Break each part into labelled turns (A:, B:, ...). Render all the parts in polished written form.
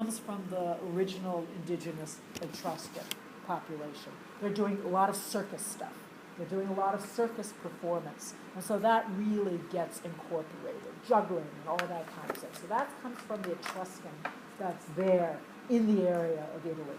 A: comes from the original indigenous Etruscan population. They're doing a lot of circus stuff. They're doing a lot of circus performance. And so that really gets incorporated, juggling and all that kind of stuff. So that comes from the Etruscan that's there in the area of Italy,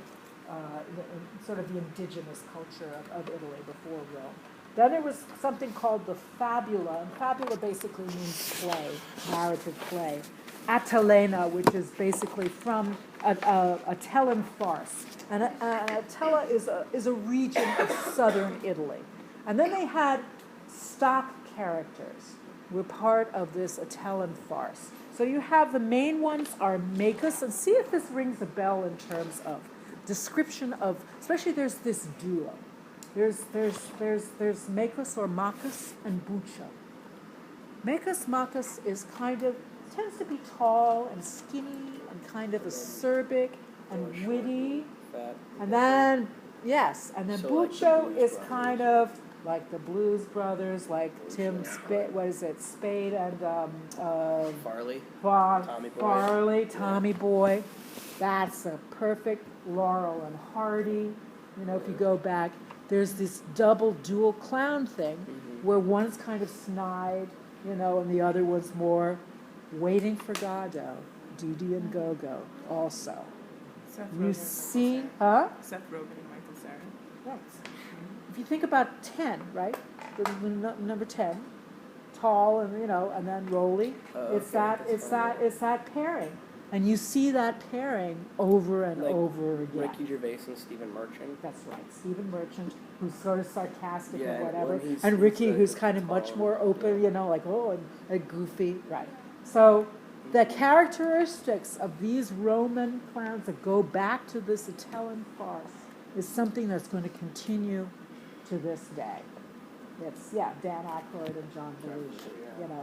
A: in sort of the indigenous culture of Italy before Rome. Then there was something called the fabula, and fabula basically means play, narrative play. Atalena, which is basically from a Atellan farce. And Atella is a region of southern Italy. And then they had stock characters were part of this Atellan farce. So you have the main ones are Macus, and see if this rings a bell in terms of description of, especially there's this duo. There's Macus or Macus and Buccio. Macus is tends to be tall and skinny and kind of acerbic and witty. And then, Buccio is kind of like the Blues Brothers, like Tim Spade and Tommy Boy. That's a perfect Laurel and Hardy. If you go back, there's this dual clown thing where one's kind of snide, and the other one's more Waiting for Godot, Dee and Go-Go also.
B: Seth
A: You
B: Rogen,
A: see,
B: Seth Rogen and Michael Cera.
A: Right. If you think about 10, right? The number 10, tall and then Rolly. It's that pairing. And you see that pairing over and over again.
C: Ricky Gervais and Stephen Merchant.
A: That's right. Stephen Merchant, who's sort of sarcastic and
C: and
A: whatever.
C: he's
A: And Ricky,
C: like
A: who's kind of much
C: tall.
A: more open, and goofy. Right. So the characteristics of these Roman clowns that go back to this Atellan farce is something that's going to continue to this day. It's, Dan Aykroyd and John Belushi.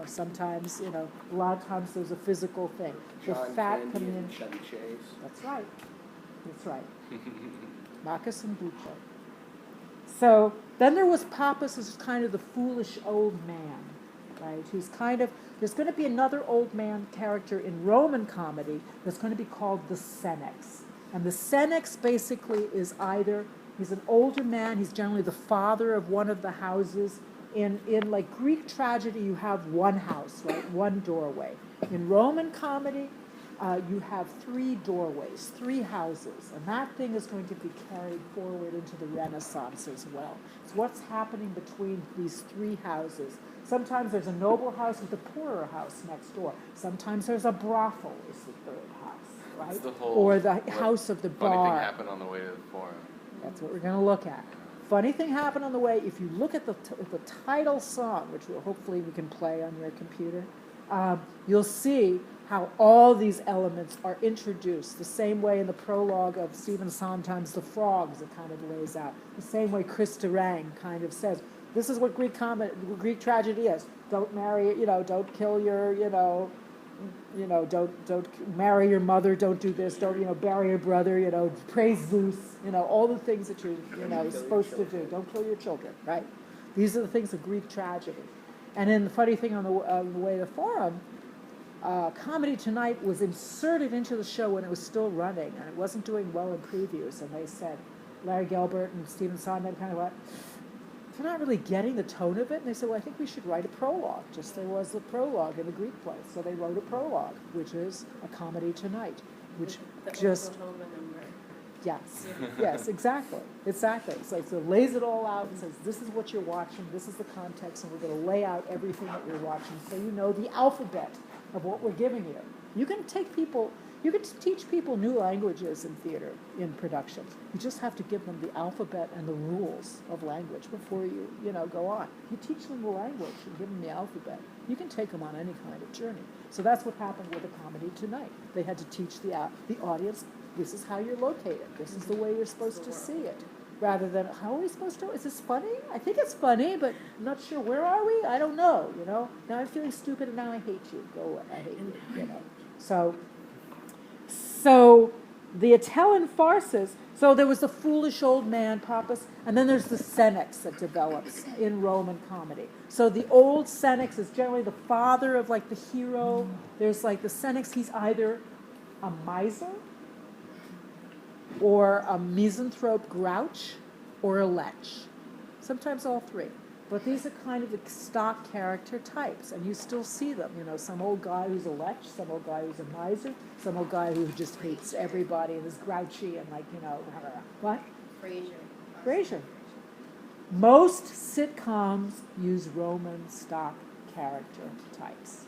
A: Sometimes, a lot of times there's a physical thing. The
C: John
A: fat
C: Candy
A: coming in.
C: and Chevy Chase.
A: That's right. Marcus and Buccio. So then there was Pappus, who's kind of the foolish old man, right? Who's there's going to be another old man character in Roman comedy that's going to be called the Senex. And the Senex basically is he's an older man, he's generally the father of one of the houses. In like Greek tragedy, you have one house, right? One doorway. In Roman comedy, you have 3 doorways, 3 houses, and that thing is going to be carried forward into the Renaissance as well. It's what's happening between these 3 houses. Sometimes there's a noble house with a poorer house next door. Sometimes there's a brothel is the 3rd house, right? Or the house of the bar.
D: Funny thing happened on the way to the forum.
A: That's what we're going to look at. Funny thing happened on the way. If you look at the title song, which hopefully we can play on your computer, you'll see how all these elements are introduced. The same way in the prologue of Stephen Sondheim's The Frogs, it kind of lays out. The same way Chris Durang kind of says, this is what Greek tragedy is. Don't marry, don't kill your, don't marry your mother, don't do this, don't, bury your brother, praise Zeus, all the things that you're, supposed to do. Don't kill your children, right? These are the things of Greek tragedy. And then the funny thing on the way to the forum, Comedy Tonight was inserted into the show when it was still running, and it wasn't doing well in previews, and they said, Larry Gelbart and Stephen Sondheim kind of went, they're not really getting the tone of it. And they said, well, I think we should write a prologue, just there was the prologue in the Greek play. So they wrote a prologue, which is A Comedy Tonight, which just... Yes, exactly. So it lays it all out and says, this is what you're watching, this is the context, and we're going to lay out everything that you're watching so you know the alphabet of what we're giving you. You can teach people new languages in theater, in production. You just have to give them the alphabet and the rules of language before you, go on. You teach them the language and give them the alphabet. You can take them on any kind of journey. So that's what happened with A Comedy Tonight. They had to teach the audience, this is how you're located. This is the way you're supposed to see it. Rather than, how are we supposed to, is this funny? I think it's funny, but I'm not sure, where are we? I don't know, Now I'm feeling stupid and now I hate you. Go away, I hate you, So the Atellan farces, so there was the foolish old man, Pappus, and then there's the Senex that develops in Roman comedy. So the old Senex is generally the father of like the hero. There's like the Senex, he's either a miser or a misanthrope grouch, or a lech. Sometimes all three. But these are kind of the stock character types, and you still see them. You know, some old guy who's a lech, some old guy who's a miser, some old guy who just hates everybody and is grouchy and like, you know, what? Frasier. Most sitcoms use Roman stock character types.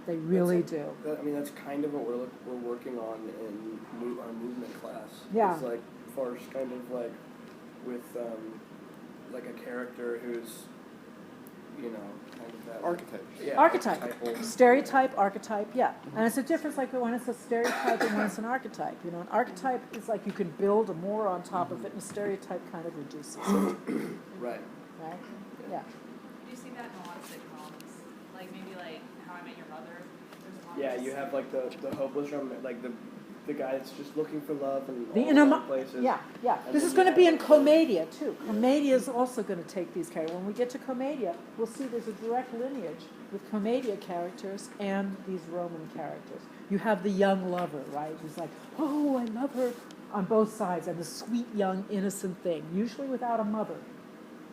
A: They really do.
C: I mean, that's kind of what we're working on in our movement class.
A: Yeah.
C: It's like, far as kind of like with like a character who's, you know, kind of that
D: Archetypes.
C: Yeah,
A: Archetype.
C: archetypal.
A: Stereotype, archetype, yeah. And it's a difference like when it's a stereotype and when it's an archetype. You know, an archetype is like you can build more on top of it, and a stereotype kind of reduces it.
C: Right.
A: Right? Yeah.
E: You see that in a lot of sitcoms, like maybe like How I Met Your Mother. There's a lot
C: Yeah,
E: of
C: you have like the hopeless romantic, like the guy that's just looking for love and
A: The
C: all
A: inner,
C: the wrong places.
A: yeah.
C: And
A: This
C: then
A: is
C: you
A: going to
C: have
A: be in
C: like
A: Commedia too. Commedia is also going to take these characters. When we get to Commedia, we'll see there's a direct lineage with Commedia characters and these Roman characters. You have the young lover, right? Who's like, oh, I love her, on both sides, and the sweet young innocent thing, usually without a mother.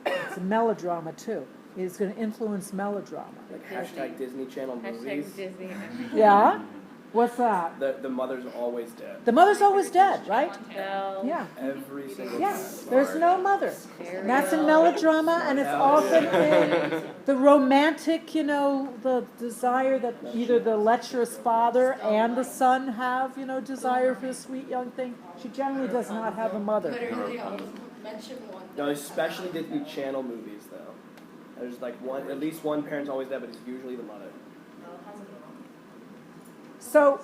A: It's a melodrama too. It's going to influence melodrama.
C: Like hashtag Disney Channel movies.
F: Disney.
A: Yeah? What's that?
C: The mother's always dead.
A: The mother's always dead, right?
F: No.
A: Yeah.
C: Every single
A: Yeah,
C: time.
A: there's no mother. And that's in
F: Ariel.
A: melodrama, and it's often in the romantic, you know, the desire that either the lecherous father and the son have, you know, desire for the sweet young thing. She generally does not have a mother.
F: Literally, I'll mention one.
C: No, especially Disney Channel movies though. There's like at least one parent's always dead, but it's usually the mother.
A: So,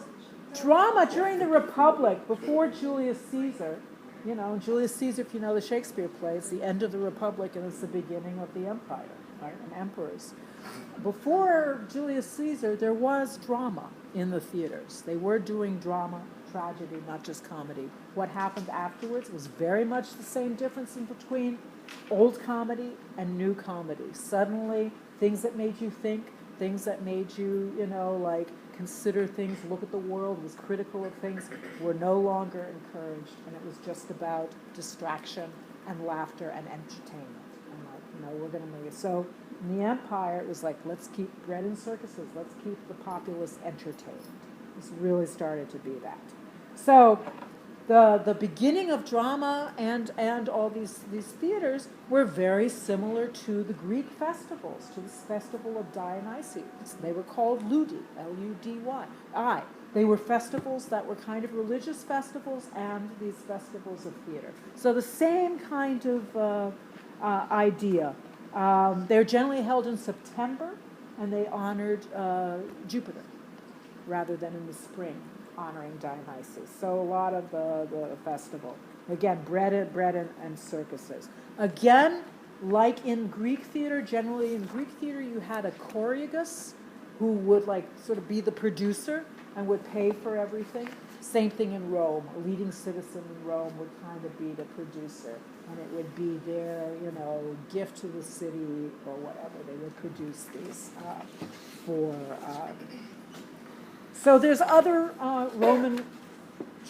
A: drama during the Republic, before Julius Caesar, you know, Julius Caesar, if you know the Shakespeare plays, the end of the Republic and it's the beginning of the empire, right, and emperors. Before Julius Caesar, there was drama in the theaters. They were doing drama, tragedy, not just comedy. What happened afterwards was very much the same difference in between old comedy and new comedy. Suddenly, things that made you think, things that made you, you know, like consider things, look at the world, was critical of things, were no longer encouraged, and it was just about distraction and laughter and entertainment. And like, you know, we're going to make it. So in the Empire, it was like, let's keep bread and circuses, let's keep the populace entertained. This really started to be that. So the beginning of drama and all these theaters were very similar to the Greek festivals, to this festival of Dionysus. They were called Ludi, L-U-D-Y. They were festivals that were kind of religious festivals and these festivals of theater. So the same kind of idea. They're generally held in September, and they honored Jupiter rather than in the spring, honoring Dionysus. So a lot of the festival. Again, bread and circuses. Again, like in Greek theater, generally in Greek theater you had a choreogus who would like sort of be the producer and would pay for everything. Same thing in Rome. A leading citizen in Rome would kind of be the producer, and it would be their, you know, gift to the city or whatever. They would produce these for. So there's other Roman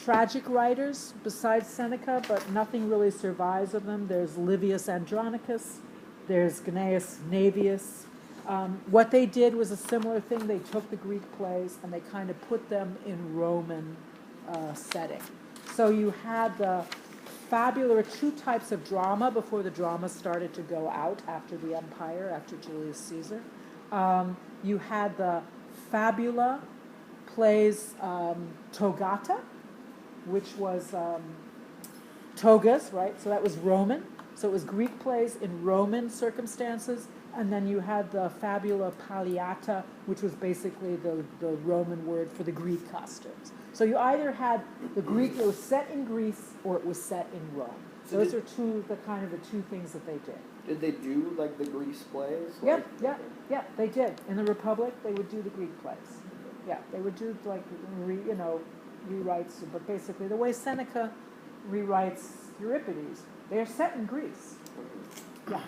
A: tragic writers besides Seneca, but nothing really survives of them. There's Livius Andronicus, there's Gnaeus Naevius. What they did was a similar thing. They took the Greek plays and they kind of put them in Roman setting. So you had the fabula, two types of drama before the drama started to go out after the empire, after Julius Caesar. You had the fabula plays Togata, which was togas, right? So that was Roman. So it was Greek plays in Roman circumstances. And then you had the fabula palliata, which was basically the Roman word for the Greek costumes. So you either had the Greek, it was set in Greece, or it was set in Rome.
C: So
A: Those are the two things that they did.
C: Did they do like the Greece plays?
A: Yeah, they did. In the Republic, they would do the Greek plays. Yeah, they would do like, rewrites, but basically the way Seneca rewrites Euripides, they're set in Greece. Yeah.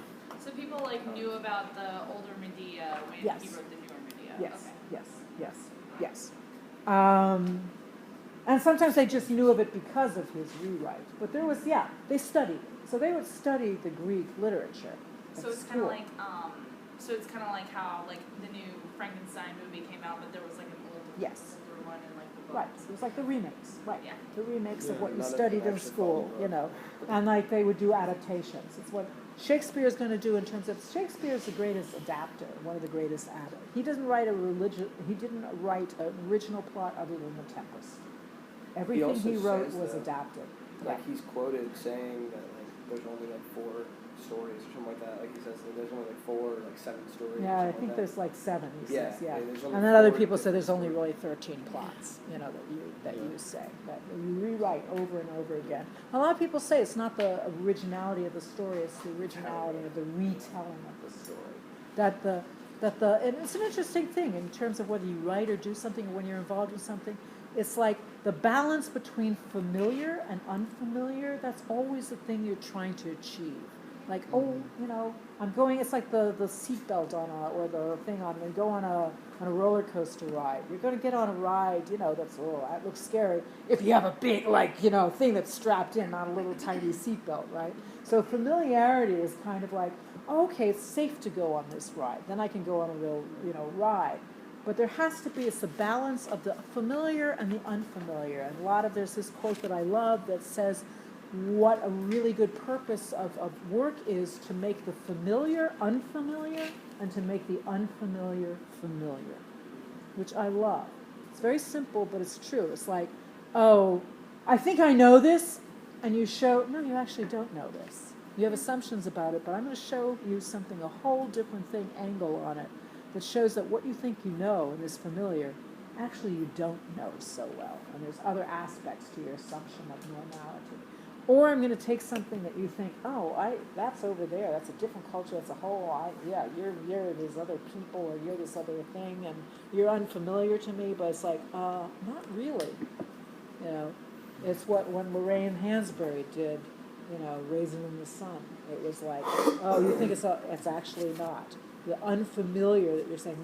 E: So people like knew about the older Medea when
A: Yes.
E: he wrote the newer Medea.
A: Yes,
E: Okay.
A: yes. And sometimes they just knew of it because of his rewrite. But there was, they studied. So they would study the Greek literature at
E: So it's kind of
A: school.
E: like, so it's kind of like how like the new Frankenstein movie came out, but there was like an
A: Yes.
E: older one and like the
A: Right,
E: books.
A: it was like the remakes, right.
E: Yeah.
A: The remakes of
C: Yeah,
A: what you
C: none of them
A: studied in
C: actually
A: school,
C: followed
A: you know. And like they would do adaptations. It's what Shakespeare's going to do in terms of, Shakespeare's the greatest adapter, one of the greatest at it. He didn't write he didn't write an original plot other than The Tempest. Everything
C: also
A: he wrote
C: says,
A: was
C: though,
A: adapted.
C: Like
A: Yeah.
C: he's quoted saying that like there's only like 4 stories or something like that. Like he says that there's only like 4 or like 7 stories.
A: Yeah,
C: or
A: I
C: something
A: think
C: like
A: there's like 7, he
C: Yeah,
A: says,
C: yeah,
A: yeah.
C: there's only
A: And then other
C: 4
A: people say
C: different
A: there's only
C: stories.
A: really 13 plots, you know, that
C: Yeah.
A: you say, that you rewrite over and over again. A lot of people say it's not the originality of the story, it's the originality of the retelling of the story. And it's an interesting thing in terms of whether you write or do something or when you're involved with something. It's like the balance between familiar and unfamiliar, that's always the thing you're trying to achieve. Like, you know, I'm going, it's like the seatbelt or the thing on, when you go on a roller coaster ride. You're going to get on a ride, you know, that looks scary if you have a big, like, you know, thing that's strapped in, not a little tiny seatbelt, right? So familiarity is kind of like, okay, it's safe to go on this ride. Then I can go on a real, you know, ride. But there has to be, it's the balance of the familiar and the unfamiliar. And there's this quote that I love that says, what a really good purpose of work is to make the familiar unfamiliar and to make the unfamiliar familiar, which I love. It's very simple, but it's true. It's like, oh, I think I know this, and you show, no, you actually don't know this. You have assumptions about it, but I'm going to show you something, a whole different angle on it, that shows that what you think you know and is familiar, actually you don't know so well. And there's other aspects to your assumption of normality. Or I'm going to take something that you think, that's over there, that's a different culture, that's a whole, you're this other people, or you're this other thing, and you're unfamiliar to me, but it's like, not really. You know, it's when Lorraine Hansberry did, you know, Raisin in the Sun. It was like, you think it's actually not. The unfamiliar that you're saying,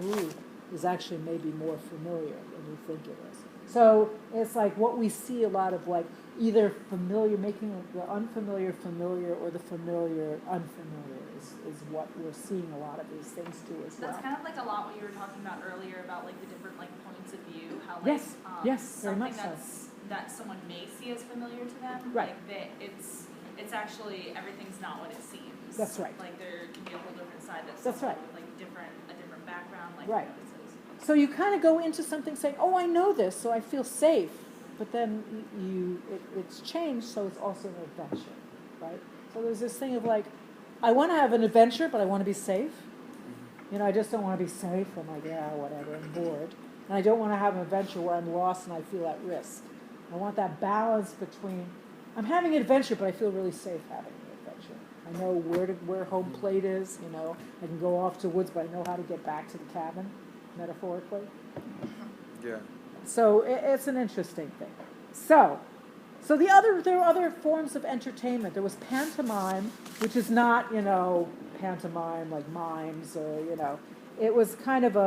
A: is actually maybe more familiar than you think it is. So it's like what we see a lot of, like either familiar, making the unfamiliar familiar, or the familiar unfamiliar is what we're seeing a lot of these things do as well.
E: That's kind of like a lot what you were talking about earlier about like the different like points of view, how like
A: Yes, very much
E: something
A: so.
E: that someone may see as familiar to them,
A: Right.
E: like that it's actually everything's not what it seems.
A: That's right.
E: Like there can be a whole different side that's
A: That's right.
E: with like a different background, like
A: Right.
E: notices.
A: So you kind of go into something saying, I know this, so I feel safe. But then it's changed, so it's also an adventure, right? So there's this thing of like, I want to have an adventure, but I want to be safe. You know, I just don't want to be safe. I'm like, whatever, I'm bored. And I don't want to have an adventure where I'm lost and I feel at risk. I want that balance between, I'm having an adventure, but I feel really safe having an adventure. I know where home plate is, you know. I can go off to woods, but I know how to get back to the cabin, metaphorically.
D: Yeah.
A: So it's an interesting thing. So there were other forms of entertainment. There was pantomime, which is not, you know, pantomime like mimes or, you know, it was kind of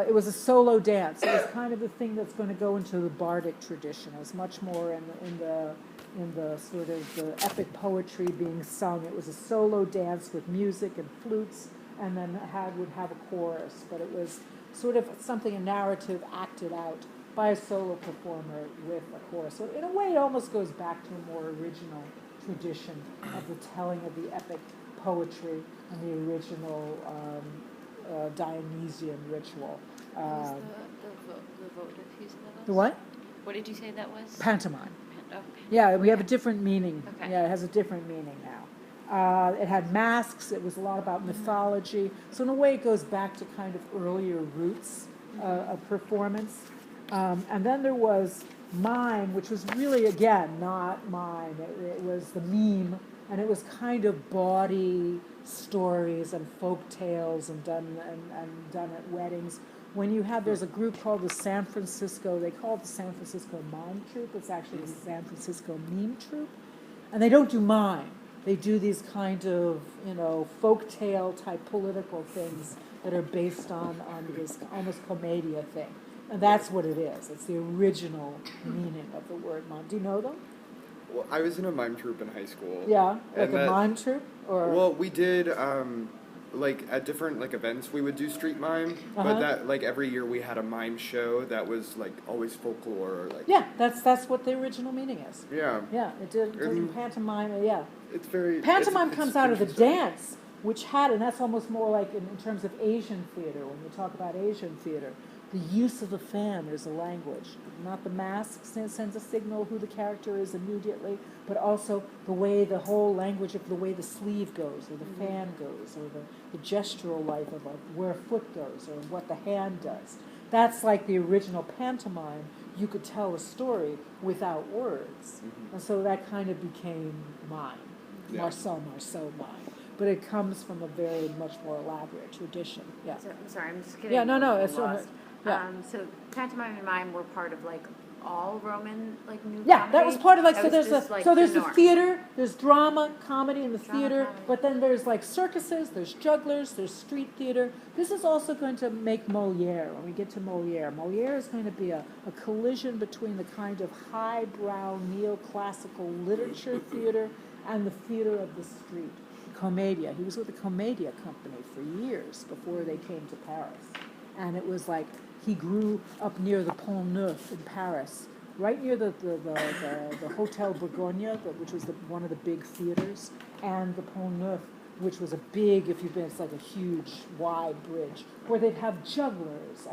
A: it was a solo dance. It was kind of the thing that's going to go into the bardic tradition. It was much more in the sort of the epic poetry being sung. It was a solo dance with music and flutes, and then would have a chorus, but it was sort of something, a narrative acted out by a solo performer with a chorus. So in a way, it almost goes back to a more original tradition of the telling of the epic poetry and the original Dionysian ritual.
F: What was the votive you said that was?
A: The what?
F: What did you say that was?
A: Pantomime.
F: Oh,
A: Yeah, we have a different meaning.
F: Okay.
A: Yeah, it has a different meaning now. It had masks. It was a lot about mythology. So in a way, it goes back to kind of earlier roots of performance. And then there was mime, which was really, again, not mime. It was the meme, and it was kind of bawdy stories and folk tales and done at weddings. When you have, there's a group called the San Francisco, they call it the San Francisco Mime Troupe. It's actually the San Francisco Meme Troupe. And they don't do mime. They do these kind of, you know, folk tale type political things that are based on this almost commedia thing. And that's what it is. It's the original meaning of the word mime. Do you know them?
D: Well, I was in a mime troupe in high school.
A: Yeah, like
D: And
A: a
D: that-
A: mime troupe? Or
D: Well, we did like at different like events we would do street mime,
A: Uh-huh.
D: but that like every year we had a mime show that was like always folklore or like
A: yeah, that's what the original meaning is.
D: yeah.
A: Yeah, it did pantomime. Yeah,
D: It's very
A: pantomime
D: it's
A: comes out of the
D: interesting.
A: dance, which had, and that's almost more like in terms of Asian theater. When you talk about Asian theater, the use of the fan is a language. Not the mask sends a signal who the character is immediately, but also the way the whole language of the way the sleeve goes, or the fan goes, or the gestural life of where a foot goes, or what the hand does. That's like the original pantomime. You could tell a story without words. And so that kind of became mime.
D: Yeah.
A: Marcel mime. But it comes from a very much more elaborate tradition. Yeah.
G: So, I'm sorry, I'm just getting
A: Yeah, no,
G: a little
A: it's
G: lost.
A: yeah.
G: So pantomime and mime were part of like all Roman like new
A: Yeah,
G: comedy?
A: that was part of like,
G: That
A: so
G: was
A: there's
G: just,
A: a
G: like,
A: so there's
G: the
A: a
G: norm.
A: theater, there's drama, comedy in the
G: Drama,
A: theater,
G: comedy.
A: but then there's like circuses, there's jugglers, there's street theater. This is also going to make Moliere, when we get to Moliere. Moliere is going to be a collision between the kind of highbrow neoclassical literature theater and the theater of the street. Commedia. He was with the Commedia company for years before they came to Paris. And it was like he grew up near the Pont Neuf in Paris, right near the Hotel Bourgogne, which was one of the big theaters, and the Pont Neuf, which was a big, if you've been, it's like a huge, wide bridge, where they'd have jugglers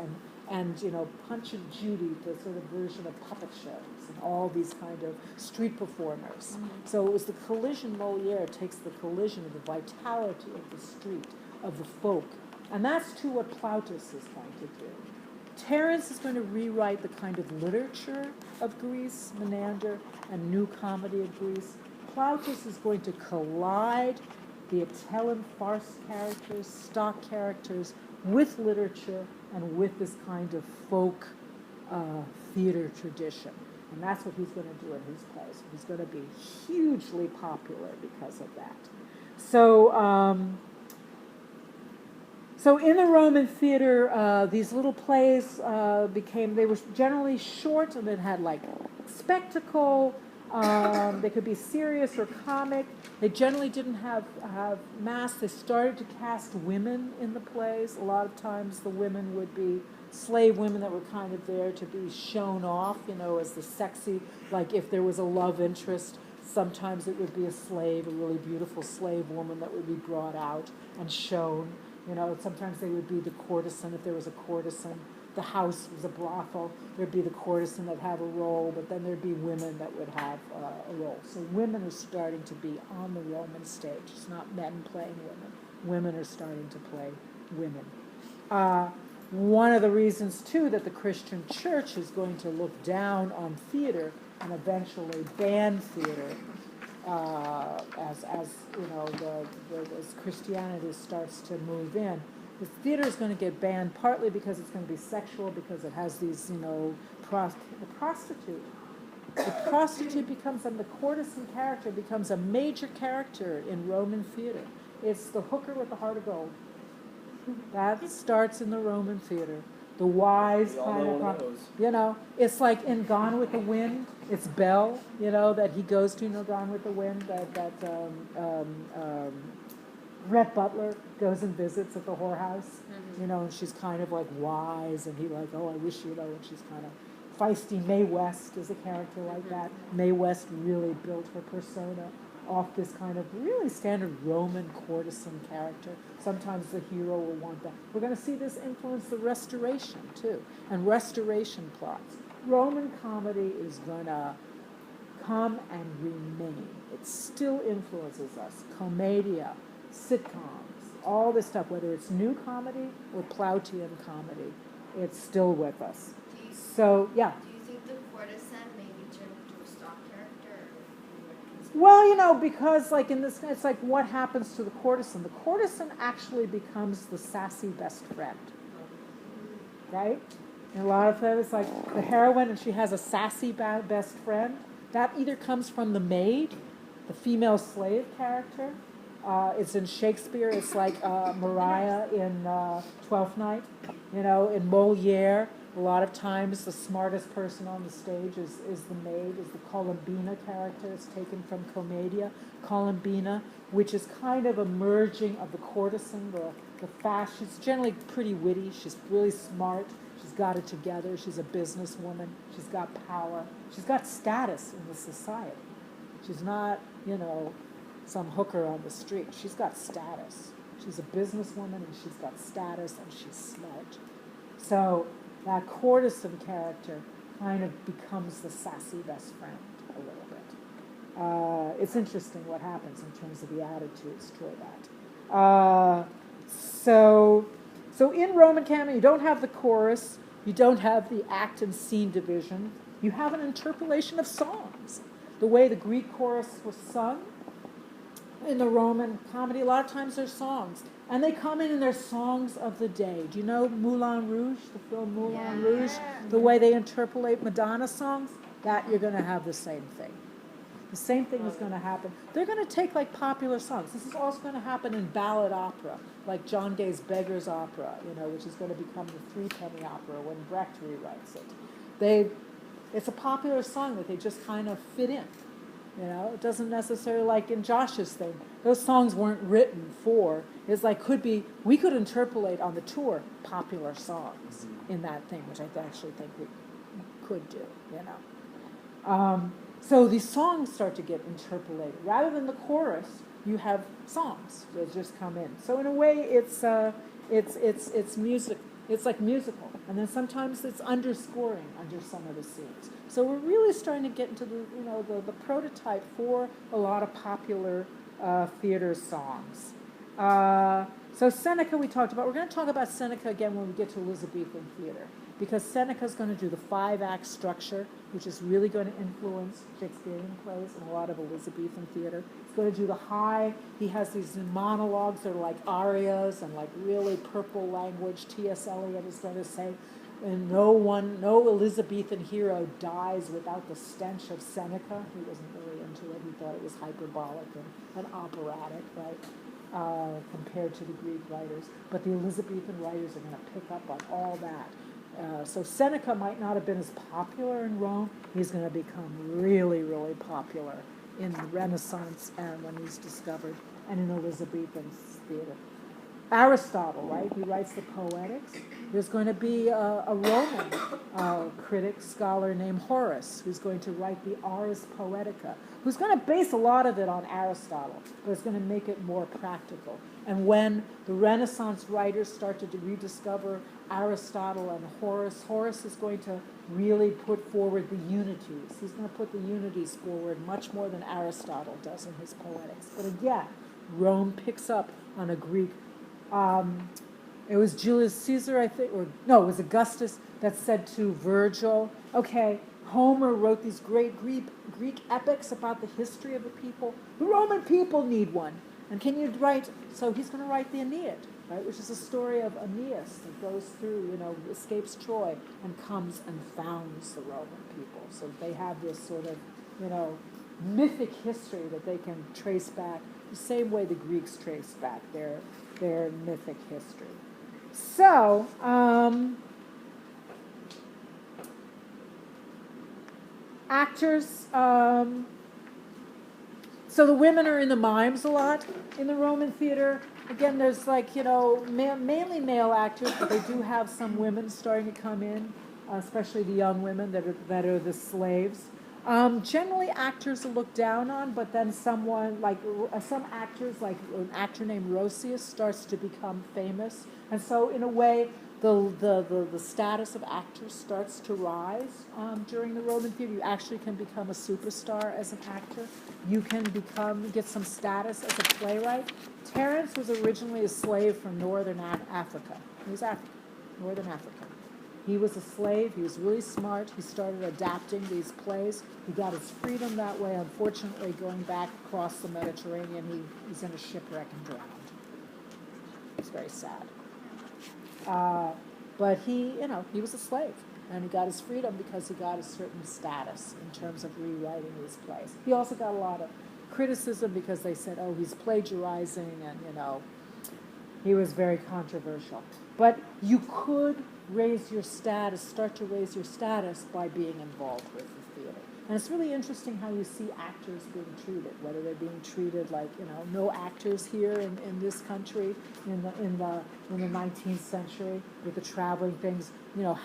A: and you know, Punch and Judy, the sort of version of puppet shows, and all these kind of street performers. So it was the collision. Moliere takes the collision of the vitality of the street, of the folk, and that's too what Plautus is going to do. Terence is going to rewrite the kind of literature of Greece, Menander, and new comedy of Greece. Plautus is going to collide the Atellan farce characters, stock characters, with literature and with this kind of folk theater tradition. And that's what he's going to do in his plays. He's going to be hugely popular because of that. So in the Roman theater, these little plays they were generally short, and it had like spectacle. They could be serious or comic. They generally didn't have masks. They started to cast women in the plays. A lot of times the women would be slave women that were kind of there to be shown off, you know, as the sexy, like if there was a love interest, sometimes it would be a slave, a really beautiful slave woman that would be brought out and shown. You know, sometimes they would be the courtesan if there was a courtesan. The house was a brothel. There'd be the courtesan that had a role, but then there'd be women that would have a role. So women are starting to be on the Roman stage. It's not men playing women. Women are starting to play women. One of the reasons, too, that the Christian church is going to look down on theater and eventually ban theater as you know, as Christianity starts to move in. The theater is going to get banned partly because it's going to be sexual, because it has these, you know, the prostitute. The prostitute becomes, and the courtesan character becomes a major character in Roman theater. It's the hooker with the heart of gold. That starts in the Roman theater. The wise
C: We all
A: kind
C: know
A: of,
C: one of those.
A: you know, it's like in Gone with the Wind. It's Belle, you know, that he goes to, you know, Gone with the Wind, Rhett Butler goes and visits at the whorehouse, you know, and she's kind of like wise, and he like, oh, I wish you know, and she's kind of feisty. Mae West is a character like that. Mae West really built her persona off this kind of really standard Roman courtesan character. Sometimes the hero will want that. We're going to see this influence the Restoration, too, and Restoration plots. Roman comedy is going to come and remain. It still influences us. Commedia, sitcoms, all this stuff, whether it's new comedy or Plautian comedy, it's still with us. So, yeah.
H: Do you think the courtesan may be turned into a stock character?
A: Well, you know, because like in this, it's like what happens to the courtesan? The courtesan actually becomes the sassy best friend, right? And a lot of them, it's like the heroine, and she has a sassy best friend. That either comes from the maid, the female slave character. It's in Shakespeare. It's like Maria in Twelfth Night. You know, in Moliere, A lot of times, the smartest person on the stage is the maid, is the Columbina character. It's taken from Commedia. Columbina, which is kind of a merging of the courtesan, the fast. She's generally pretty witty. She's really smart. She's got it together. She's a businesswoman. She's got power. She's got status in the society. She's not, some hooker on the street. She's got status. She's a businesswoman and she's got status and she's smart. So that courtesan character kind of becomes the sassy best friend a little bit. It's interesting what happens in terms of the attitudes toward that. So in Roman canon, you don't have the chorus, you don't have the act and scene division, you have an interpolation of songs. The way the Greek chorus was sung in the Roman comedy, a lot of times they're songs. And they come in their songs of the day. Do you know Moulin Rouge, the film Moulin Rouge? The way they interpolate Madonna songs? That you're going to have the same thing. The same thing is going to happen. They're going to take like popular songs. This is also going to happen in ballad opera, like John Day's Beggar's Opera, which is going to become the Threepenny Opera when Brecht rewrites it. It's a popular song that they just kind of fit in. It doesn't necessarily, like in Josh's thing, those songs weren't written for. It's like we could interpolate on the tour popular songs in that thing, which I actually think we could do, So these songs start to get interpolated. Rather than the chorus, you have songs that just come in. So in a way, it's music. It's like musical. And then sometimes it's underscoring under some of the scenes. So we're really starting to get into the prototype for a lot of popular theater songs. So Seneca we talked about. We're going to talk about Seneca again when we get to Elizabethan theater, because Seneca's going to do the 5-act structure, which is really going to influence Shakespearean plays and a lot of Elizabethan theater. He's going to do the high. He has these monologues that are like arias and like really purple language. T.S. Eliot is going to say, and no Elizabethan hero dies without the stench of Seneca. He wasn't really into it. He thought it was hyperbolic and operatic, right, compared to the Greek writers. But the Elizabethan writers are going to pick up on all that. So Seneca might not have been as popular in Rome. He's going to become really, really popular in the Renaissance and when he's discovered, and in Elizabethan theater. Aristotle, right? He writes the Poetics. There's going to be a Roman critic, scholar named Horace, who's going to write the Ars Poetica, who's going to base a lot of it on Aristotle, but is going to make it more practical. And when the Renaissance writers start to rediscover Aristotle and Horace is going to really put forward the unities. He's going to put the unities forward much more than Aristotle does in his Poetics. But again, Rome picks up on a Greek. It was Julius Caesar, I think, it was Augustus that said to Virgil, okay, Homer wrote these great Greek epics about the history of the people. The Roman people need one. And can you write, so he's going to write the Aeneid, right, which is a story of Aeneas that goes through, escapes Troy and comes and founds the Roman people. So they have this sort of, mythic history that they can trace back the same way the Greeks trace back their mythic history. So, actors, so the women are in the mimes a lot in the Roman theater. Again, there's mainly male actors, but they do have some women starting to come in, especially the young women that are the slaves. Generally, actors are looked down on, but then some actors, like an actor named Roscius, starts to become famous, and so in a way, the status of actors starts to rise during the Roman theater. You actually can become a superstar as an actor. You can get some status as a playwright. Terence was originally a slave from northern Africa. He was African, northern Africa. He was a slave. He was really smart. He started adapting these plays. He got his freedom that way. Unfortunately, going back across the Mediterranean, he's in a shipwreck and drowned. It's very sad. But he was a slave, and he got his freedom because he got a certain status in terms of rewriting these plays. He also got a lot of criticism because they said, oh, he's plagiarizing, and, he was very controversial. But you could start to raise your status by being involved with the theater. And it's really interesting how you see actors being treated, whether they're being treated like, no actors here in this country in the 19th century with the traveling things,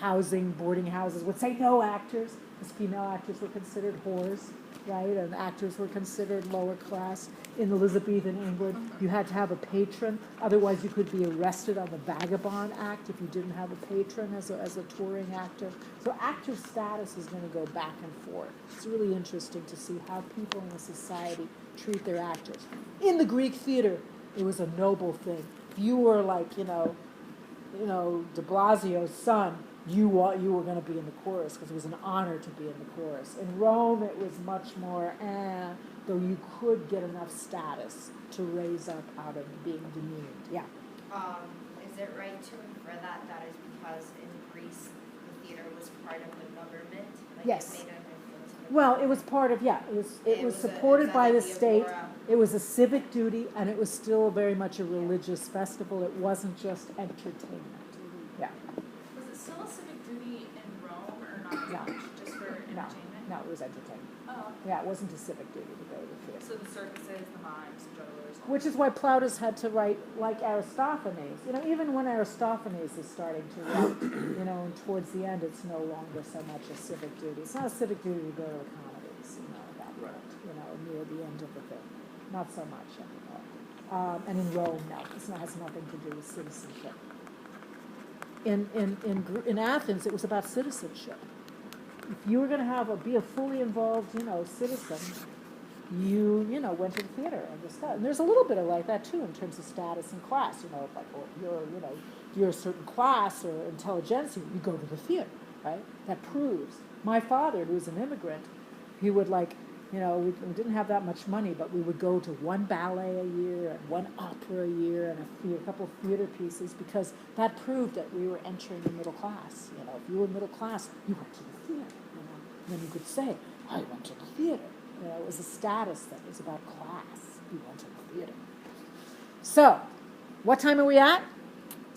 A: housing, boarding houses would say no actors, because female actors were considered whores, right? And actors were considered lower class. In Elizabethan England, you had to have a patron, otherwise you could be arrested on the Vagabond Act if you didn't have a patron as a touring actor. So actor status is going to go back and forth. It's really interesting to see how people in a society treat their actors. In the Greek theater, it was a noble thing. If you were like, de Blasio's son, you were going to be in the chorus because it was an honor to be in the chorus. In Rome, it was much more, though you could get enough status to raise up out of being demeaned. Yeah.
H: Is it right to infer that is because in Greece the theater was part of the government? Like
A: Yes.
H: It made an influence on the
A: Well,
H: government?
A: it was part of, it was
H: was
A: supported by the
H: like
A: state.
H: agora.
A: It was a civic duty, and it was still very much a religious festival. It wasn't just entertainment. Yeah.
E: Was it still a civic duty in Rome or not as
A: No.
E: much, just for
A: No,
E: entertainment?
A: no, it was entertainment.
E: Oh,
A: Yeah, it wasn't a civic duty to go to the theater.
E: so the circuses, the mimes, the jugglers. all
A: Which is why Plautus had to write like Aristophanes. Even when Aristophanes is starting to write, and towards the end it's no longer so much a civic duty. It's not a civic duty to go to the comedies, at that point, near the end of the thing. Not so much anymore. And in Rome, no, has nothing to do with citizenship. In Athens, it was about citizenship. If you were going to be a fully involved, citizen, you went to the theater and discussed. And there's a little bit of like that too in terms of status and class. Like you're a certain class or intelligentsia, you go to the theater, right? That proves. My father, who was an immigrant, he would we didn't have that much money, but we would go to one ballet a year and one opera a year and a couple of theater pieces because that proved that we were entering the middle class. If you were middle class, you went to the theater. And then you could say, I went to the theater. It was a status thing. It was about class. You went to the theater. So, what time are we at?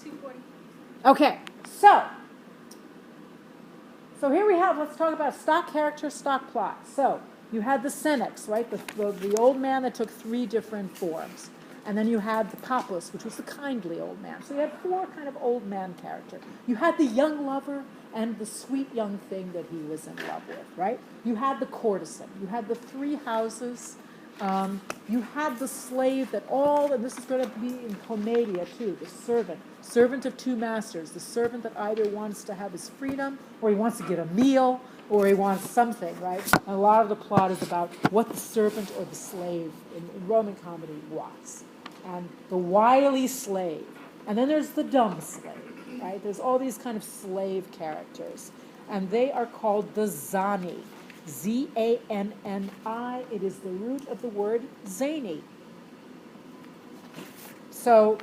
E: 2:40.
A: Okay, so here we have, let's talk about stock character, stock plot. So, you had the senex, right? The old man that took 3 different forms. And then you had the populace, which was the kindly old man. So you had 4 kind of old man character. You had the young lover and the sweet young thing that he was in love with, right? You had the courtesan. You had the 3 houses. You had the slave and this is going to be in Commedia too, the servant of 2 masters, the servant that either wants to have his freedom or he wants to get a meal or he wants something, right? And a lot of the plot is about what the servant or the slave in Roman comedy wants. And the wily slave. And then there's the dumb slave, right? There's all these kind of slave characters. And they are called the zani. Z-A-N-N-I. It is the root of the word zany. So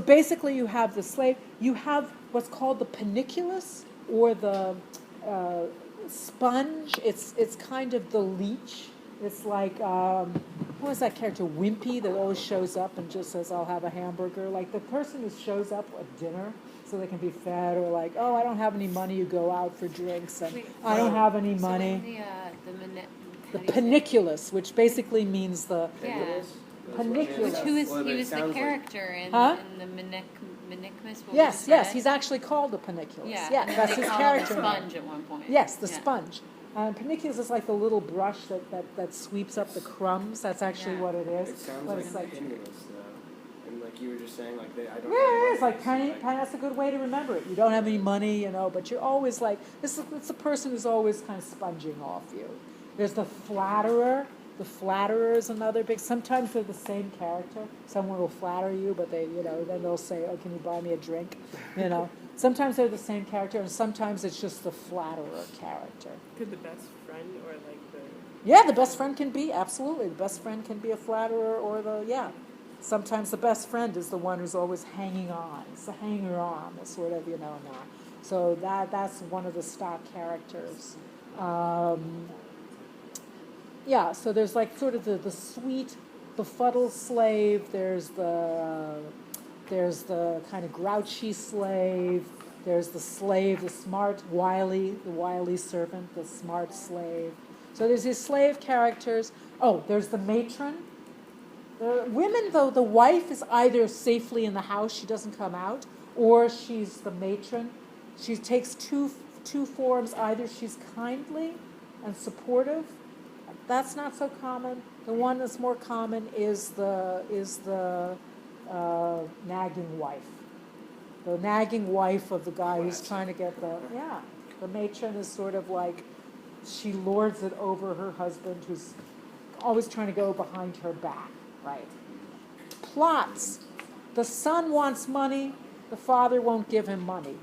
A: basically you have the slave. You have what's called the paniculus or the sponge. It's kind of the leech. It's like, what was that character, Wimpy, that always shows up and just says, I'll have a hamburger. Like the person who shows up at dinner so they can be fed, or like, oh, I don't have any money, you go out for drinks, and I don't have any money. The paniculus, which basically means the...
F: Yeah.
A: Paniculus.
F: Which he
C: Well,
F: was
C: it
F: the
C: sounds like-
F: character in
A: Huh?
F: the Menicmus.
A: Yes, he's actually called the paniculus.
F: Yeah,
A: That's
F: they
A: his
F: call
A: character
F: him the
A: name.
F: sponge at one point.
A: Yes, the
F: Yeah.
A: sponge. Paniculus is like the little brush that sweeps up the crumbs. That's actually
F: Yeah.
A: what it is.
C: It sounds
A: But
C: like
A: it's like
C: penniless, though. And like you were just saying, like I don't.
A: yeah, it's
C: have
A: like
C: money,
A: penny. That's a good way to remember it. You don't have any money, but you're always like it's a person who's always kind of sponging off you. There's the flatterer. The flatterer is another big. Sometimes they're the same character. Someone will flatter you, but they, then they'll say, "Oh, can you buy me a drink?" Sometimes they're the same character, and sometimes it's just the flatterer character.
B: Could the best friend or like the
A: Yeah, the best friend can be, absolutely. The best friend can be a flatterer or sometimes the best friend is the one who's always hanging on. It's the hanger-on, the sort of, now. So that's one of the stock characters. So there's like sort of the sweet, befuddled slave. There's the there's the kind of grouchy slave, there's the slave, the smart, the wily servant, the smart slave. So there's these slave characters. Oh, there's the matron. The women, though, the wife is either safely in the house, she doesn't come out, or she's the matron. She takes two forms. Either she's kindly and supportive. That's not so common. The one that's more common is the nagging wife. The nagging wife of the guy who's trying to get the matron is sort of like, she lords it over her husband who's always trying to go behind her back, right? Plots. The son wants money, the father won't give him money.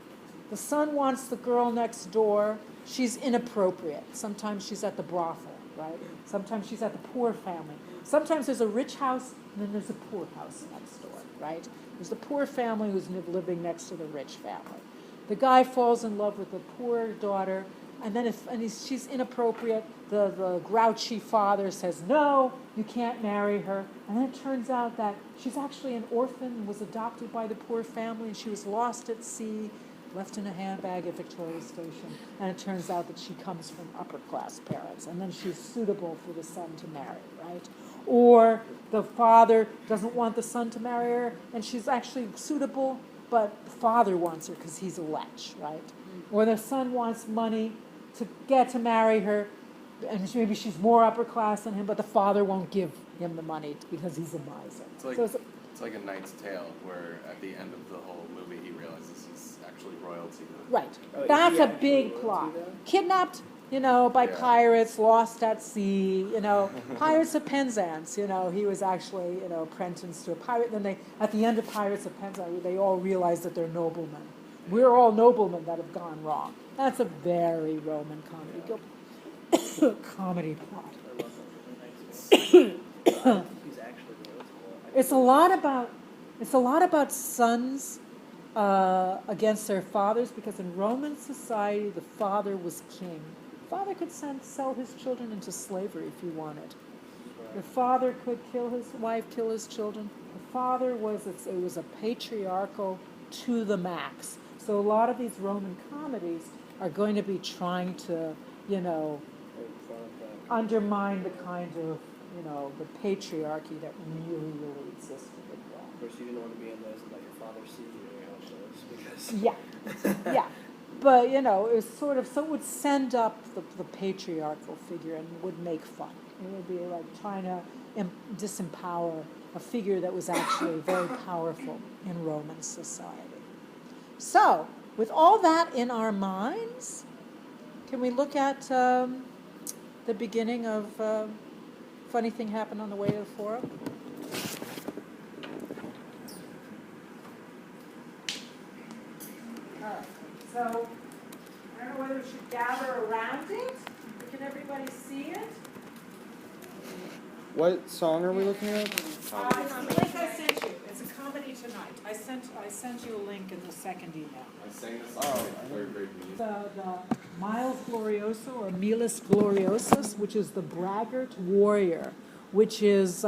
A: The son wants the girl next door, she's inappropriate. Sometimes she's at the brothel, right? Sometimes she's at the poor family. Sometimes there's a rich house and then there's a poor house next door, right? There's the poor family who's living next to the rich family. The guy falls in love with the poor daughter, and then she's inappropriate. The grouchy father says, no, you can't marry her. And then it turns out that she's actually an orphan and was adopted by the poor family, and she was lost at sea, left in a handbag at Victoria Station. And it turns out that she comes from upper-class parents, and then she's suitable for the son to marry, right? Or the father doesn't want the son to marry her, and she's actually suitable, but the father wants her because he's a lech, right? Or the son wants money to get to marry her, and maybe she's more upper class than him, but the father won't give him the money because he's a miser.
I: It's like A Knight's Tale, where at the end of the whole movie he realizes he's actually royalty.
A: Right.
C: Oh, is
A: That's
C: he
A: a
C: actually
A: big
C: royalty,
A: plot.
C: though?
A: Kidnapped, by
I: Yeah.
A: pirates, lost at sea, Pirates of Penzance, he was actually, apprenticed to a pirate. Then at the end of Pirates of Penzance, they all realize that they're noblemen. We're all noblemen that have gone wrong. That's a very Roman comedy. Comedy plot.
C: I love that. He's actually royalty.
A: It's a lot about sons against their fathers, because in Roman society the father was king. The father could sell his children into slavery if he wanted. The father could kill his wife, kill his children. The father was a patriarchal to the max. So a lot of these Roman comedies are going to be trying to, undermine the kind of, the patriarchy that really, really existed in Rome.
C: Of course, you didn't want to be in those and let your father see you in your house shows because.
A: Yeah. But, it was sort of, so it would send up the patriarchal figure and would make fun. It would be like trying to disempower a figure that was actually very powerful in Roman society. So, with all that in our minds, can we look at the beginning of Funny Thing Happened on the Way to the Forum? All right. So, I don't know whether we should gather around it. Can everybody see it?
D: What song are we looking at?
A: It's the link I sent you. It's a comedy tonight. I sent you a link in the second email.
I: I sang this song. Very great music.
A: The Miles Glorioso, or Miles Gloriosus, which is the braggart warrior, which is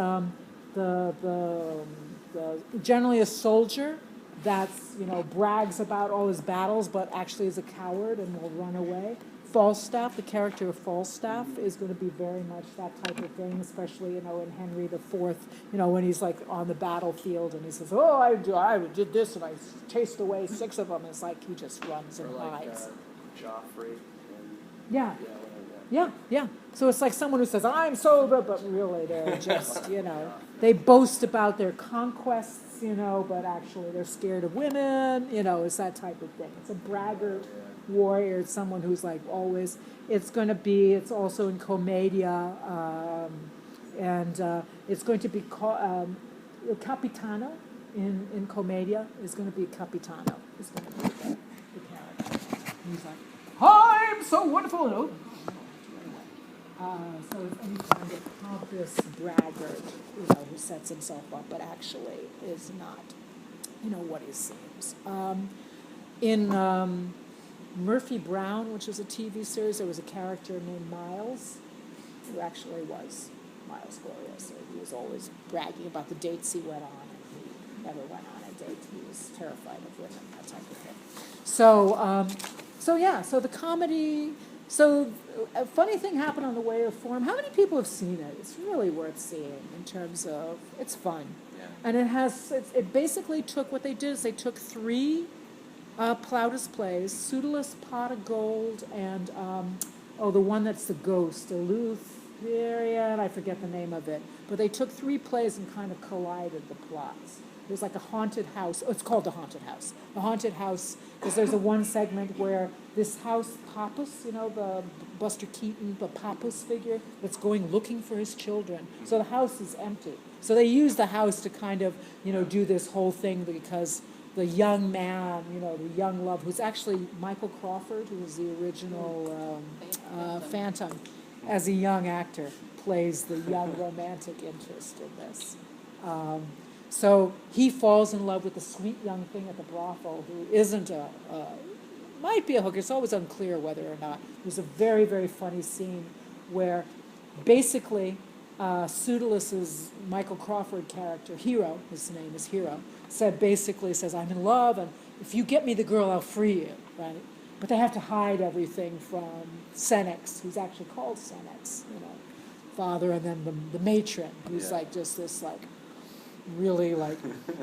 A: generally a soldier that's brags about all his battles, but actually is a coward and will run away. Falstaff, the character of Falstaff, is going to be very much that type of thing, especially in Henry IV. When he's like on the battlefield and he says, "Oh, I did this and I chased away 6 of them." It's like he just runs and
C: Or like
A: hides.
C: Joffrey. And,
A: Yeah.
C: whatever.
A: Yeah. So it's like someone who says, "I'm sober," but really they're just, they boast about their conquests, but actually they're scared of women, it's that type of thing. It's a braggart warrior. It's someone who's like always, it's also in Commedia, and it's going to be called, Capitano in Commedia is going to be Capitano. Is going to be the character. And he's like, "I'm so wonderful." So it's any kind of pompous braggart, who sets himself up, but actually is not, what he seems. In Murphy Brown, which was a TV series, there was a character named Miles, who actually was Miles Glorioso. He was always bragging about the dates he went on, and he never went on a date. He was terrified of women, that type of thing. So, so the comedy. So a funny thing happened on the Way of Form. How many people have seen it? It's really worth seeing in terms of it's fun,
I: Yeah.
A: and it basically took what they did is they took 3 Plautus plays, Pseudolus, Pot of Gold, and the one that's the ghost, Eleutherian, I forget the name of it. But they took 3 plays and kind of collided the plots. There's like a haunted house. Oh, it's called the haunted house. The haunted house, because there's a one segment where this house, Papus, the Buster Keaton, the Papus figure, that's going looking for his children. So the house is empty. So they use the house to kind of, do this whole thing because the young man, the young love, who's actually Michael Crawford, who was the original Phantom, as a young actor, plays the young romantic interest in this. So he falls in love with the sweet young thing at the brothel who isn't might be a hooker. It's always unclear whether or not. There's a very, very funny scene where basically Pseudolus's Michael Crawford character, Hero, his name is Hero, says, I'm in love, and if you get me the girl, I'll free you, right? But they have to hide everything from Senex, who's actually called Senex, father, and then the matron, who's like just this really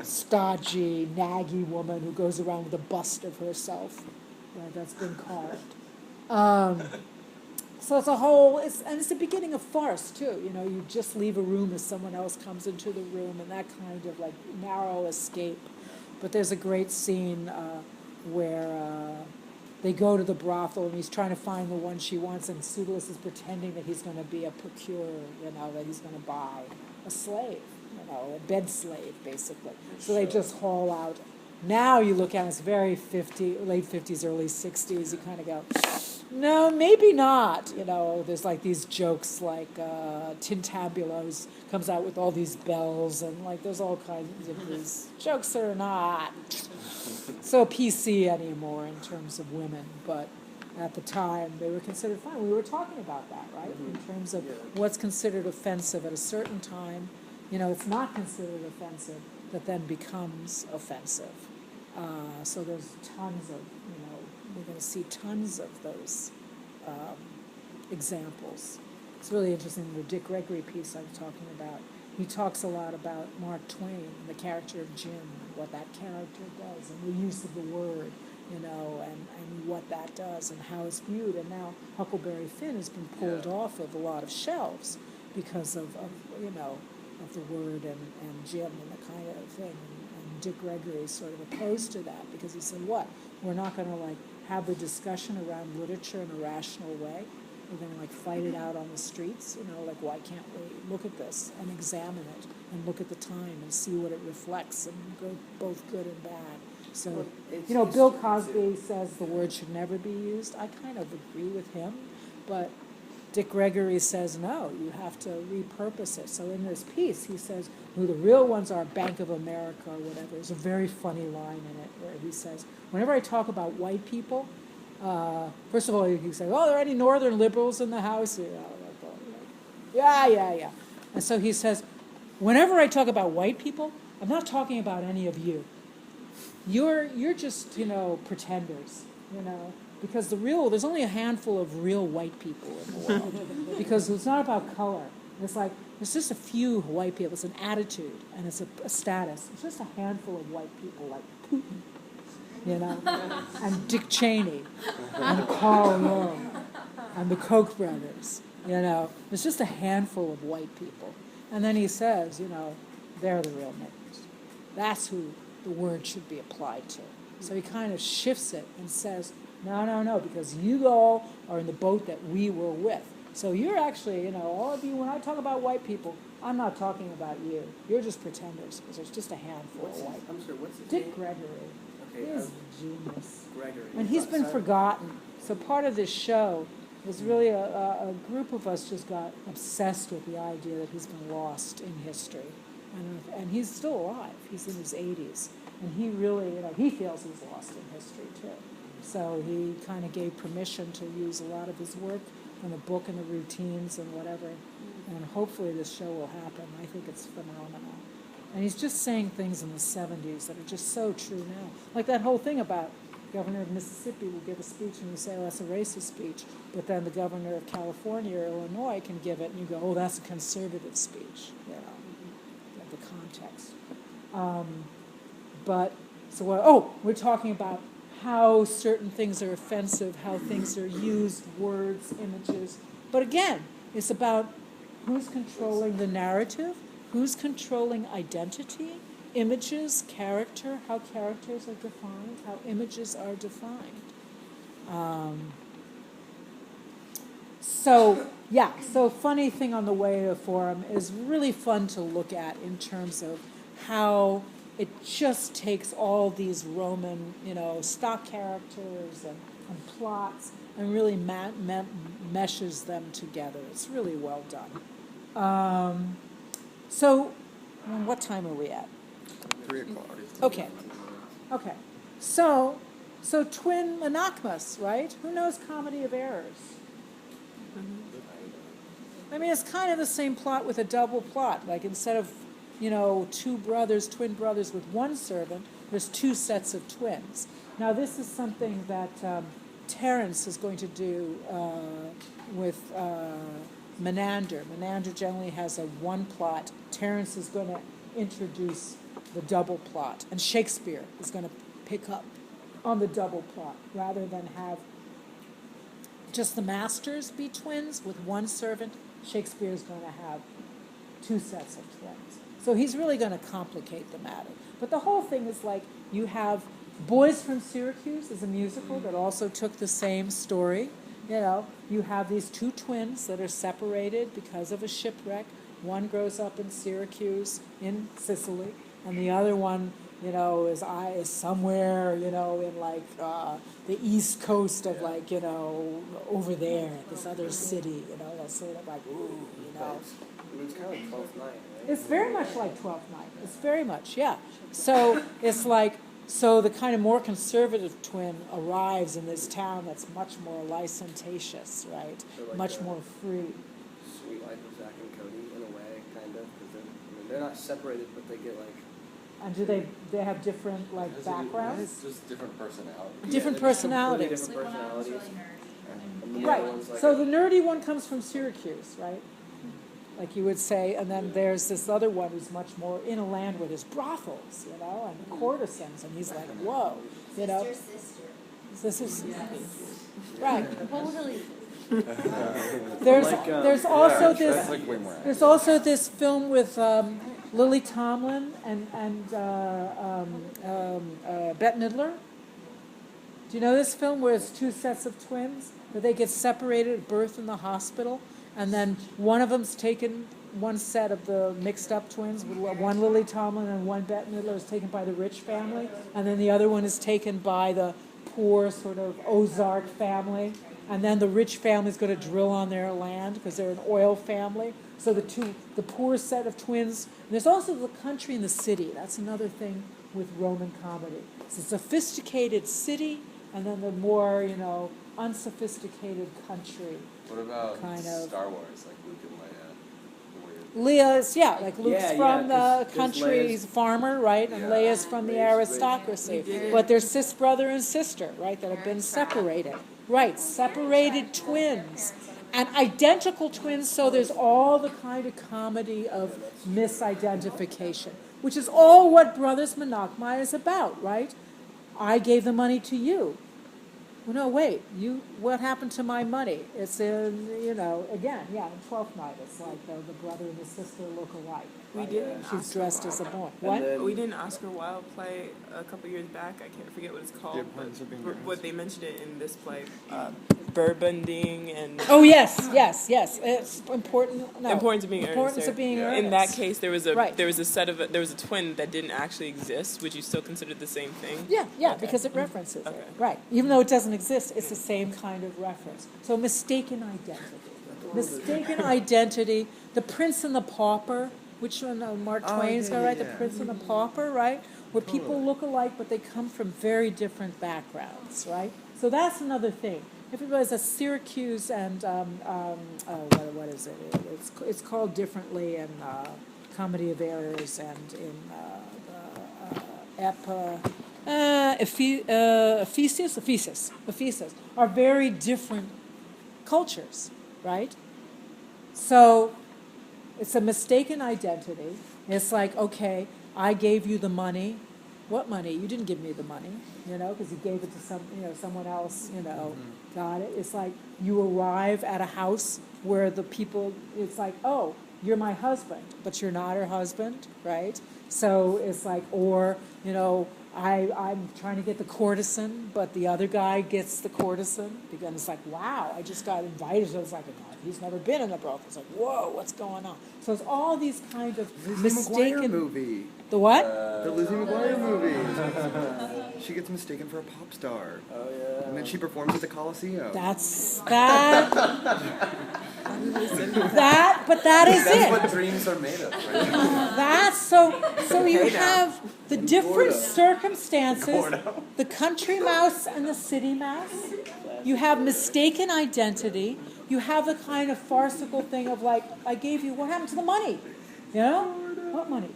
A: stodgy, naggy woman who goes around with a bust of herself that's been carved. So it's it's the beginning of farce too. You just leave a room as someone else comes into the room, and that kind of narrow escape. But there's a great scene where they go to the brothel, and he's trying to find the one she wants, and Pseudolus is pretending that he's going to be a procurer, that he's going to buy a slave, a bed slave, basically. So they just haul out. Now you look at it, it's very late 50s, early 60s. You kind of go, no, maybe not. There's these jokes Tintabulos comes out with all these bells, and there's all kinds of these jokes that are not so PC anymore in terms of women, but at the time they were considered fine. We were talking about that, right? In terms of what's considered offensive at a certain time. It's not considered offensive that then becomes offensive. So there's tons of, we're going to see tons of those examples. It's really interesting, the Dick Gregory piece I was talking about. He talks a lot about Mark Twain, the character of Jim, and what that character does, and the use of the word, and what that does, and how it's viewed. And now Huckleberry Finn has been pulled off of a lot of shelves because of the word and Jim and the kind of thing. And Dick Gregory is sort of opposed to that because he said, we're not going to have the discussion around literature in a rational way. We're going to fight it out on the streets, why can't we look at this and examine it and look at the time and see what it reflects and go both good and bad. So, Bill Cosby says the word should never be used. I kind of agree with him, but Dick Gregory says, no, you have to repurpose it. So in this piece, he says, who the real ones are, Bank of America or whatever. There's a very funny line in it where he says, whenever I talk about white people, first of all, he says, are there any northern liberals in the house? Yeah. And so he says, whenever I talk about white people, I'm not talking about any of you. You're just, pretenders, because there's only a handful of real white people in the world. Because it's not about color. It's there's just a few white people. It's an attitude, and it's a status. It's just a handful of white people like Putin, and Dick Cheney, and Carl Rove, and the Koch brothers, It's just a handful of white people. And then he says, they're the real niggers. That's who the word should be applied to. So he kind of shifts it and says, no, because you all are in the boat that we were with. So you're actually, all of you, when I talk about white people, I'm not talking about you. You're just pretenders, because there's just a handful of white people.
C: I'm sorry, what's his
A: Dick
C: name?
A: Gregory.
C: Okay,
A: He's a genius.
C: Gregory.
A: And he's been forgotten. So part of this show was really a group of us just got obsessed with the idea that he's been lost in history. And he's still alive. He's in his 80s. And he really, he feels he's lost in history, too. So he kind of gave permission to use a lot of his work from the book and the routines and whatever. And hopefully this show will happen. I think it's phenomenal. And he's just saying things in the 70s that are just so true now. Like that whole thing about governor of Mississippi will give a speech and you say, oh, that's a racist speech. But then the governor of California or Illinois can give it and you go, oh, that's a conservative speech, you know, the context. We're talking about how certain things are offensive, how things are used, words, images. But again, it's about who's controlling the narrative, who's controlling identity, images, character, how characters are defined, how images are defined. So funny thing on the way to Forum is really fun to look at in terms of how it just takes all these Roman, stock characters and plots and really meshes them together. It's really well done. What time are we at?
D: 3 o'clock.
A: Okay. So twin Menachmus, right? Who knows Comedy of Errors? I mean, it's kind of the same plot with a double plot. Like instead of, twin brothers with one servant, there's two sets of twins. Now, this is something that Terence is going to do with Menander. Menander generally has a one plot. Terence is going to introduce the double plot, and Shakespeare is going to pick up on the double plot rather than have just the masters be twins with one servant. Shakespeare is going to have two sets of twins. So he's really going to complicate the matter. But the whole thing is like you have Boys from Syracuse is a musical that also took the same story. You have these two twins that are separated because of a shipwreck. One grows up in Syracuse in Sicily, and the other one, is somewhere, in like the east coast of over there, this other city, that's sort of like, ooh,
C: It's kind of like 12th Night, right?
A: It's very much like 12th Night. It's very much, yeah. So it's like, the kind of more conservative twin arrives in this town that's much more licentious, right?
C: So like
A: much more free.
C: Sweet Life of Zack and Cody, in a way, kind of. Because they're not separated, but they get like...
A: And do they have different backgrounds?
I: It's just different personalities.
A: Different
C: they're just
A: personalities.
C: completely different personalities. And the
A: Right.
C: other one's like
A: So the nerdy one comes from Syracuse, right? Like you would say, and then there's this other one who's much more in a land where there's brothels, and courtesans, and he's like, whoa,
H: Sister.
A: This is right.
F: Totally.
A: There's also this.
I: That's like way more.
A: There's also this film with Lily Tomlin and Bette Midler. Do you know this film where it's two sets of twins that they get separated at birth in the hospital, and then one of them's taken, one set of the mixed up twins, one Lily Tomlin and one Bette Midler is taken by the rich family, and then the other one is taken by the poor sort of Ozark family, and then the rich family is going to drill on their land because they're an oil family. So the poor set of twins. And there's also the country and the city. That's another thing with Roman comedy. It's a sophisticated city, and then the more unsophisticated country.
I: What about
A: kind of-
I: Star Wars, like Luke and Leia? The weird-
A: Leah's, like Luke's
C: Yeah,
A: from the
C: 'cause
A: country,
C: Leia's-
A: he's a farmer, right? And
I: Yeah.
A: Leia's from the
C: Raised-
A: aristocracy. But they're cis brother and sister, right, that have been separated. Right, separated twins. And identical twins, so there's all the kind of comedy of misidentification, which is all what Brothers Menachmi is about, right? I gave the money to you. Well, no, wait, what happened to my money? It's in, again, in 12th Night, it's like the brother and the sister look alike.
B: We
A: right?
B: didn't
A: She's
B: Oscar
A: dressed as a boy.
C: And
A: What?
C: then-
B: We did an Oscar Wilde play a couple years back. I can't forget what it's called.
D: The Importance of Being
B: but
D: Earnest.
B: what they mentioned it in this play, Burbunding and
A: Oh, yes. It's important. No.
B: Importance of Being Earnest,
A: Importance
B: or-
A: of being
I: Yeah.
A: earnest.
B: in that case there was a
A: Right.
B: there was a twin that didn't actually exist. Would you still consider it the same thing?
A: Yeah,
B: Okay.
A: because it references
B: Okay.
A: it. Right. Even though it doesn't exist, it's the same kind of reference. So mistaken identity. Mistaken identity. The Prince and the Pauper, which one? Mark Twain's got, right? The Prince and the Pauper, right? Where people look alike, but they come from very different backgrounds, right? So that's another thing. Everybody's a Syracuse and what is it? It's called differently in Comedy of Errors and in Ephesus are very different cultures, right? So it's a mistaken identity. It's like, okay, I gave you the money. What money? You didn't give me the money, because you gave it to someone else, got it. It's like you arrive at a house where the people, it's like, oh, you're my husband, but you're not her husband, right? So it's like, or, I'm trying to get the courtesan, but the other guy gets the courtesan, because it's like, wow, I just got invited. So it's like, he's never been in a brothel. It's like, whoa, what's going on? So it's all these kind of
D: Lizzie McGuire
A: mistaken.
D: movie.
A: The what?
D: The Lizzie McGuire movie. She gets mistaken for a pop star.
C: Oh yeah.
D: And then she performs at the Coliseum.
A: That's that. But that is
I: That's
A: it.
I: what dreams are made of, right?
A: That's so you have the different circumstances, the country mouse and the city mouse. You have mistaken identity. You have the kind of farcical thing of like, I gave you, what happened to the money? What money?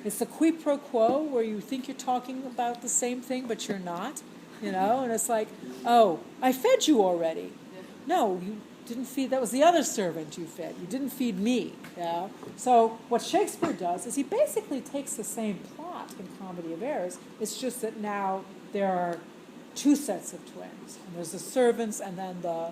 A: It's the qui pro quo where you think you're talking about the same thing, but you're not, and it's like, oh, I fed you already. No, you didn't feed, that was the other servant you fed. You didn't feed me, So what Shakespeare does is he basically takes the same plot in Comedy of Errors. It's just that now there are two sets of twins. And there's the servants, and then the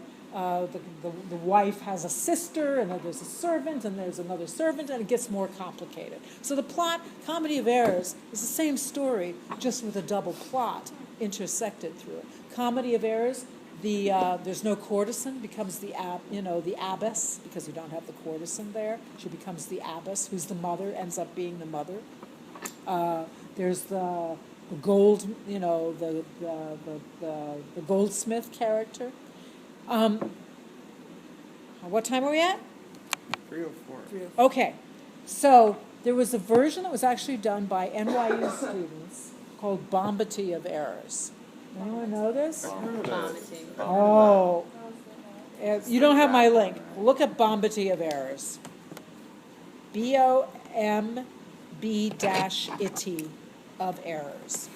A: wife has a sister, and then there's a servant, and there's another servant, and it gets more complicated. So the plot, Comedy of Errors, is the same story, just with a double plot intersected through it. Comedy of Errors, there's no courtesan, becomes the abbess, because you don't have the courtesan there. She becomes the abbess, who's the mother, ends up being the mother. There's the gold, the goldsmith character. What time are we at?
D: 3:04.
A: Okay, so there was a version that was actually done by NYU students called Bombity of Errors. Anyone know this? Oh, you don't have my link. Look at Bombity of Errors. BOMB-ITY of Errors.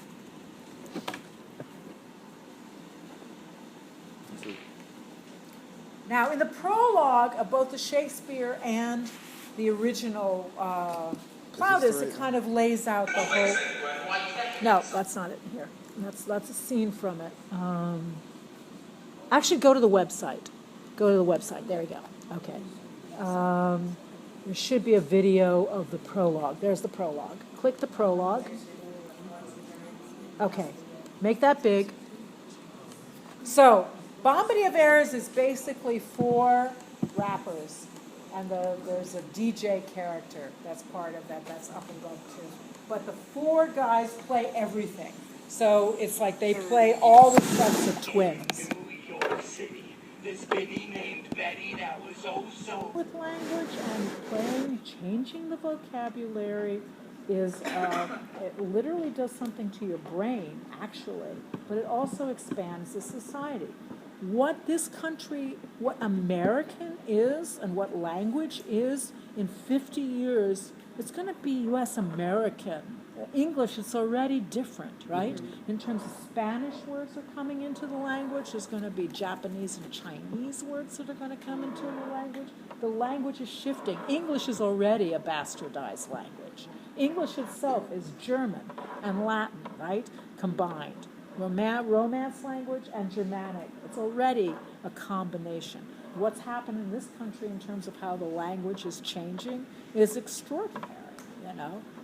A: Now, in the prologue of both the Shakespeare and the original Plautus, it kind of lays out the whole. No, that's not it here. That's a scene from it. Actually, go to the website. Go to the website. There we go. Okay. There should be a video of the prologue. There's the prologue. Click the prologue. Okay. Make that big. So, Bombity of Errors is basically 4 rappers, and there's a DJ character that's part of that. That's up above too. But the 4 guys play everything. So it's like they play all the sets of twins. With language and changing the vocabulary is, it literally does something to your brain, actually, but it also expands the society. What this country, what American is and what language is in 50 years, it's going to be U.S. American. English is already different, right? Mm-hmm. In terms of Spanish words are coming into the language. There's going to be Japanese and Chinese words that are going to come into the language. The language is shifting. English is already a bastardized language. English itself is German and Latin, right? Combined. Romance language and Germanic. It's already a combination. What's happened in this country in terms of how the language is changing is extraordinary.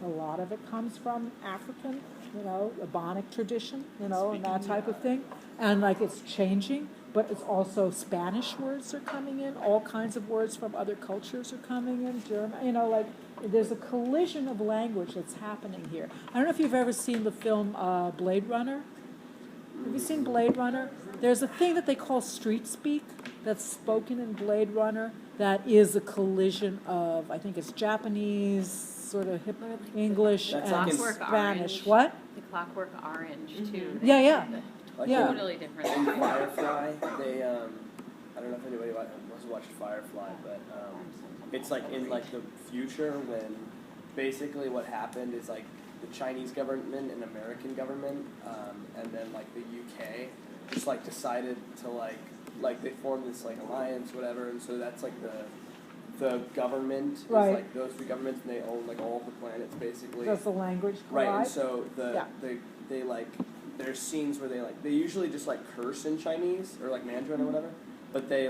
A: A lot of it comes from African, Ebonic tradition, and that type of thing. And it's changing, but it's also Spanish words are coming in, all kinds of words from other cultures are coming in, German, there's a collision of language that's happening here. I don't know if you've ever seen the film Blade Runner. Have you seen Blade Runner? There's a thing that they call street speak that's spoken in Blade Runner that is a collision of, I think it's Japanese, sort of hip English
C: That's
A: and
C: like
A: Spanish.
F: Orange.
A: What?
F: The Clockwork Orange, too.
A: Yeah.
C: Like
A: Yeah.
F: Totally different.
C: in Firefly, they I don't know if anybody has watched Firefly, but it's like in the future when basically what happened is like the Chinese government and American government, and then like the UK just like decided to like they formed this like alliance, whatever, and so that's like the government is
A: Right.
C: like those three governments, and they own like all of the planets basically.
A: Does the language
C: Right, and
A: collide?
C: so
A: Yeah.
C: they like there's scenes where they usually just like curse in Chinese or like Mandarin or whatever, but they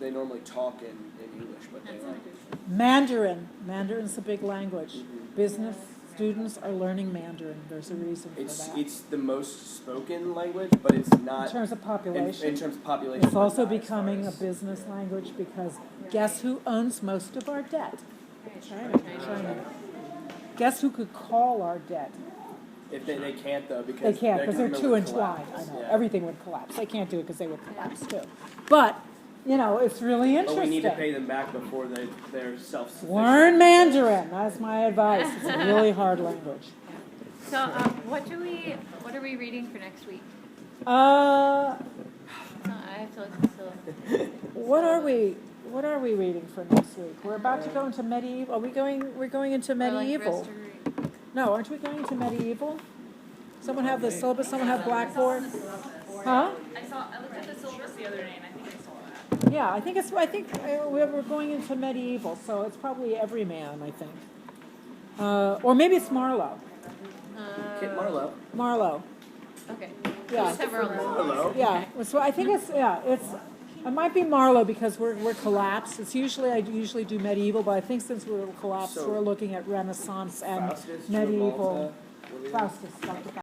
C: normally talk in English, but they like
A: Mandarin's a big language.
C: Mhm.
A: Business students are learning Mandarin. There's a reason for that.
C: it's the most spoken language, but it's
A: In
C: not
A: terms of
C: in
A: population.
C: terms of population.
A: It's
C: but
A: also
C: not as far
A: becoming a
C: as-
A: business language because guess who owns most of our debt? China. Guess who could call our debt?
C: If they can't though because
A: They can't because they're
C: government
A: too
C: would
A: entwined. I
C: collapse.
A: know.
C: Yeah.
A: Everything would collapse. They can't do it because they would collapse too. But, it's really
C: But
A: interesting.
C: we need to pay them back before they're self-sufficient.
A: Learn Mandarin. That's my advice. It's a really hard language.
F: So, what are we reading for next week?
A: Uh,
F: So I have to look.
A: what are we reading for next week? We're about to go into medieval. We're going into medieval. No, aren't we going into medieval? Someone have the syllabus, someone have Blackboard? Huh?
E: I looked at the syllabus the other day and I think I saw that.
A: Yeah, I think we're going into medieval, so it's probably Everyman, I think. Or maybe it's Marlowe.
C: Kit Marlowe.
A: Marlowe.
F: Okay.
A: Yeah.
F: Just have our own list.
C: Hello.
A: Yeah, so I think it might be Marlowe because we're collapsed. I usually do medieval, but I think since we're collapsed,
C: So-
A: we're looking at Renaissance and
C: Faustus,
A: medieval.
C: Malta, William.
A: Faustus, Dr.